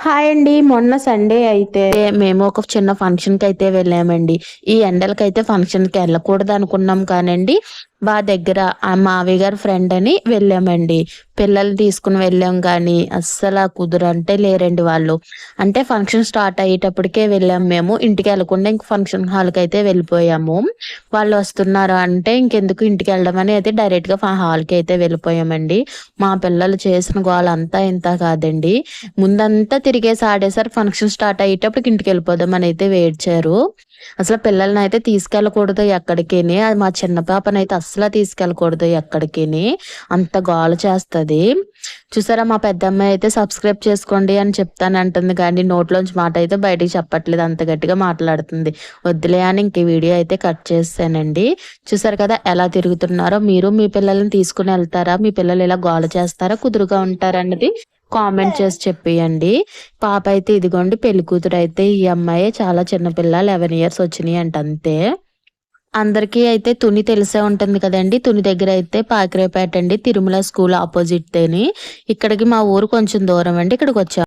Hi అండి. మొన్న Sunday అయితే మేము ఒక చిన్న ఫంక్షన్కి అయితే వెళ్ళామండి. ఈ ఎండలకైతే ఫంక్షన్కి వెళ్ళకూడదు అనుకున్నాం కానండి, దగ్గర మావయ్య గారి ఫ్రెండ్ అని వెళ్ళామండి. పిల్లలు తీసుకుని వెళ్ళాం కానీ అస్సలు కుదురంటే లేరండి వాళ్ళు. అంటే ఫంక్షన్ స్టార్ట్ అయ్యేటప్పటికే వెళ్ళాము మేము. ఇంటికి వెళ్ళకుండా ఇంక ఫంక్షన్ హాల్కి అయితే వెళ్ళిపోయాము. వాళ్ళు వస్తున్నారు అంటే ఇంకెందుకు ఇంటికి వెళ్ళడం అని అయితే డైరెక్ట్గా హాల్కి అయితే వెళ్ళిపోయామండి. మా పిల్లలు చేసిన గోల అంతా ఇంత కాదండి. ముందంతా తిరిగేసి ఆడేసరికి ఫంక్షన్ స్టార్ట్ అయ్యేటప్పటికి ఇంటికి వెళ్ళిపోదామని అయితే ఏడ్చారు. అసలు పిల్లల్ని అయితే తీసుకెళ్ళకూడదు ఎక్కడికిని. అది మా చిన్న పాపనైతే అస్సలు తీసుకెళ్ళకూడదు ఎక్కడికిని. అంత గోల చేస్తది. చూసారా, మా పెద్దమ్మాయి అయితే సబ్స్క్రైబ్ చేసుకోండి అని చెప్తానంటుంది కానీ నోట్లోంచి మాట అయితే బయటికి చెప్పట్లేదు. అంత గట్టిగా మాట్లాడుతుంది. వద్దులే అని ఇంక వీడియో అయితే కట్ చేసానండి. చూసారు కదా ఎలా తిరుగుతున్నారో. మీరు మీ పిల్లల్ని తీసుకుని వెళ్తారా? మీ పిల్లలు ఇలా గోల చేస్తారా, కుదురుగా ఉంటారన్నది కామెంట్ చేసి చెప్పేయండి. పాప అయితే ఇదిగోండి, పెళ్లి కూతురు అయితే ఈ అమ్మాయి చాలా చిన్నపిల్ల, 11 ఇయర్స్ వచ్చినాయి అంట అంతే. అందరికీ అయితే తుని తెలిసే ఉంటుంది కదండి. తుని దగ్గర అయితే పాకిరేపేట అండి, తిరుమల స్కూల్ ఆపోజిట్ తేని. ఇక్కడికి మా ఊరు కొంచెం దూరం అండి. ఇక్కడికి వచ్చాము.